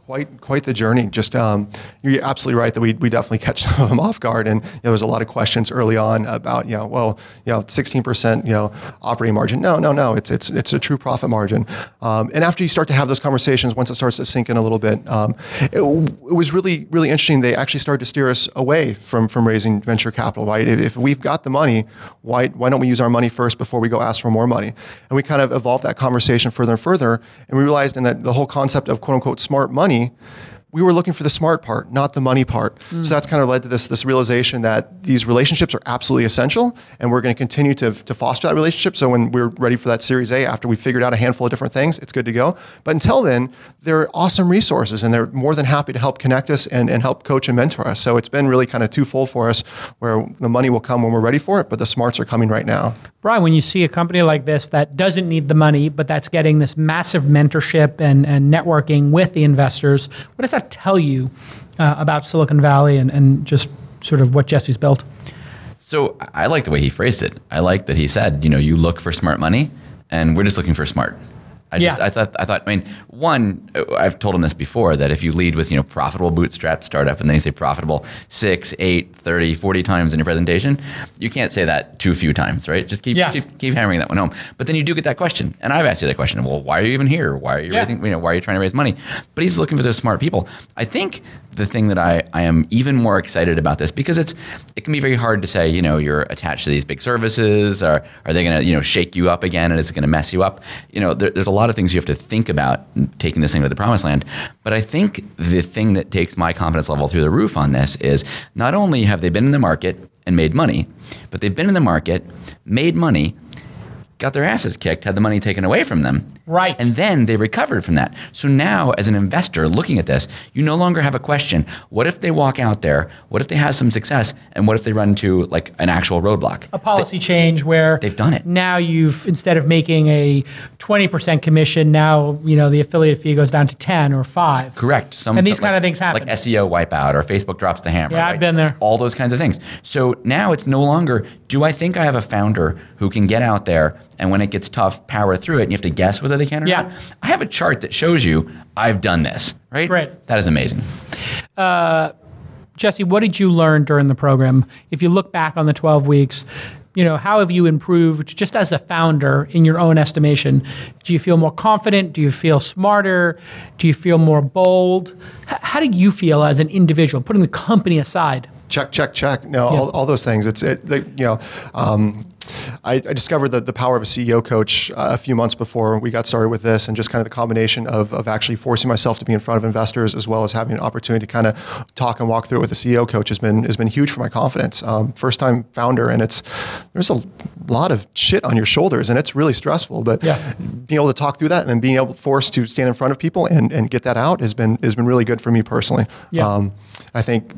Quite the journey. Just you're absolutely right that we definitely catch some of them off guard, and there was a lot of questions early on about 16% operating margin. No, it's a true profit margin. And after you start to have those conversations, once it starts to sink in a little bit, it was really interesting. They actually started to steer us away from raising venture capital. Right? If we've got the money, why don't we use our money first before we go ask for more money? And we kind of evolved that conversation further and further, and we realized in that the whole concept of quote unquote smart money, we were looking for the smart part, not the money part. So that's kind of led to this realization that these relationships are absolutely essential, and we're going to continue to foster that relationship. So when we're ready for that Series A, after we figured out a handful of different things, it's good to go. But until then, they're awesome resources, and they're more than happy to help connect us and help coach and mentor us. So it's been really kind of twofold for us, where the money will come when we're ready for it, but the smarts are coming right now. Brian, when you see a company like this that doesn't need the money, but that's getting this massive mentorship and networking with the investors, what does that tell you about Silicon Valley and just sort of what Jesse's built? So I like the way he phrased it. I like that he said, you look for smart money, and we're just looking for smart. I thought, one, I've told him this before, that if you lead with, profitable bootstrap startup, and then you say profitable 6, 8, 30, 40 times in your presentation, you can't say that too few times, right? Just keep hammering that one home. But then you do get that question. And I've asked you that question. Well, why are you even here? Why are you raising, why are you trying to raise money? But he's looking for those smart people. I think the thing that I am even more excited about this, because it can be very hard to say, you're attached to these big services, or are they going to, shake you up again, and is it going to mess you up? There's a lot of things you have to think about taking this thing to the promised land. But I think the thing that takes my confidence level through the roof on this is not only have they been in the market and made money, but they've been in the market, made money, got their asses kicked, had the money taken away from them. Right. And then they recovered from that. So now, as an investor looking at this, you no longer have a question. What if they walk out there? What if they have some success? And what if they run into like an actual roadblock? A policy change where they've done it. Now you've, instead of making a 20% commission, now the affiliate fee goes down to 10 or 5. Correct. And these kind of things happen. Like SEO wipeout, or Facebook drops the hammer. Yeah, I've been there. All those kinds of things. So now it's no longer, do I think I have a founder who can get out there and when it gets tough, power through it, and you have to guess whether they can or not? I have a chart that shows you I've done this, right? Great. That is amazing. Jesse, what did you learn during the program? If you look back on the 12 weeks, how have you improved just as a founder in your own estimation? Do you feel more confident? Do you feel smarter? Do you feel more bold? How do you feel as an individual, putting the company aside? Check. No, all those things. I discovered the power of a CEO coach a few months before we got started with this, and just kind of the combination of actually forcing myself to be in front of investors, as well as having an opportunity to kind of talk and walk through it with a CEO coach has been huge for my confidence. First time founder, and there's a lot of shit on your shoulders, and it's really stressful. But being able to talk through that, and then being able forced to stand in front of people and get that out has been really good for me personally. I think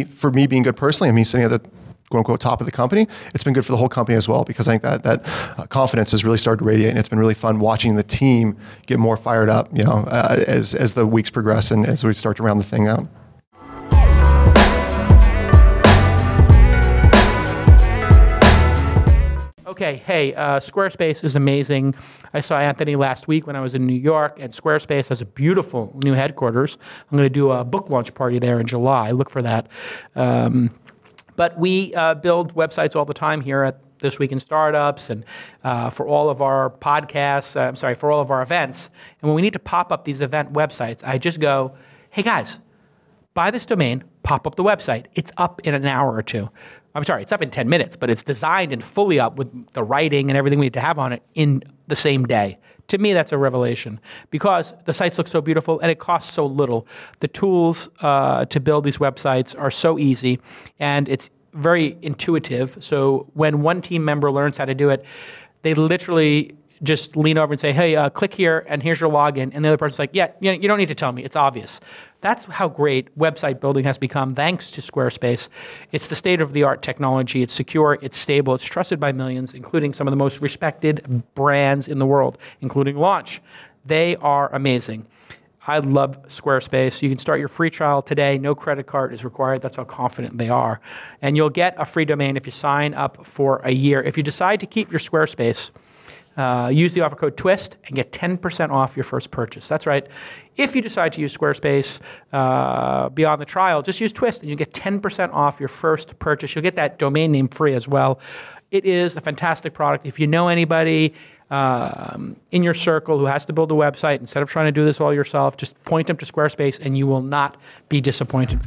for me being good personally, and me sitting at the quote unquote top of the company, it's been good for the whole company as well, because I think that confidence has really started to radiate, and it's been really fun watching the team get more fired up, as the weeks progress and as we start to round the thing out. Okay, hey, Squarespace is amazing. I saw Anthony last week when I was in New York, and Squarespace has a beautiful new headquarters. I'm going to do a book launch party there in July. Look for that. But we build websites all the time here at This Week in Startups, and for all of our podcasts, for all of our events. And when we need to pop up these event websites, I just go, hey guys, buy this domain, pop up the website. It's up in an hour or two. I'm sorry, it's up in 10 minutes, but it's designed and fully up with the writing and everything we need to have on it in the same day. To me, that's a revelation, because the sites look so beautiful and it costs so little. The tools to build these websites are so easy, and it's very intuitive. So when one team member learns how to do it, they literally just lean over and say, hey, click here and here's your login. And the other person's like, yeah, you don't need to tell me, it's obvious. That's how great website building has become thanks to Squarespace. It's the state-of-the-art technology. It's secure, it's stable, it's trusted by millions, including some of the most respected brands in the world, including Launch. They are amazing. I love Squarespace. You can start your free trial today. No credit card is required. That's how confident they are. And you'll get a free domain if you sign up for a year. If you decide to keep your Squarespace, use the offer code TWIST and get 10% off your first purchase. That's right. If you decide to use Squarespace beyond the trial, just use TWIST and you get 10% off your first purchase. You'll get that domain name free as well. It is a fantastic product. If you know anybody in your circle who has to build a website, instead of trying to do this all yourself, just point them to Squarespace and you will not be disappointed.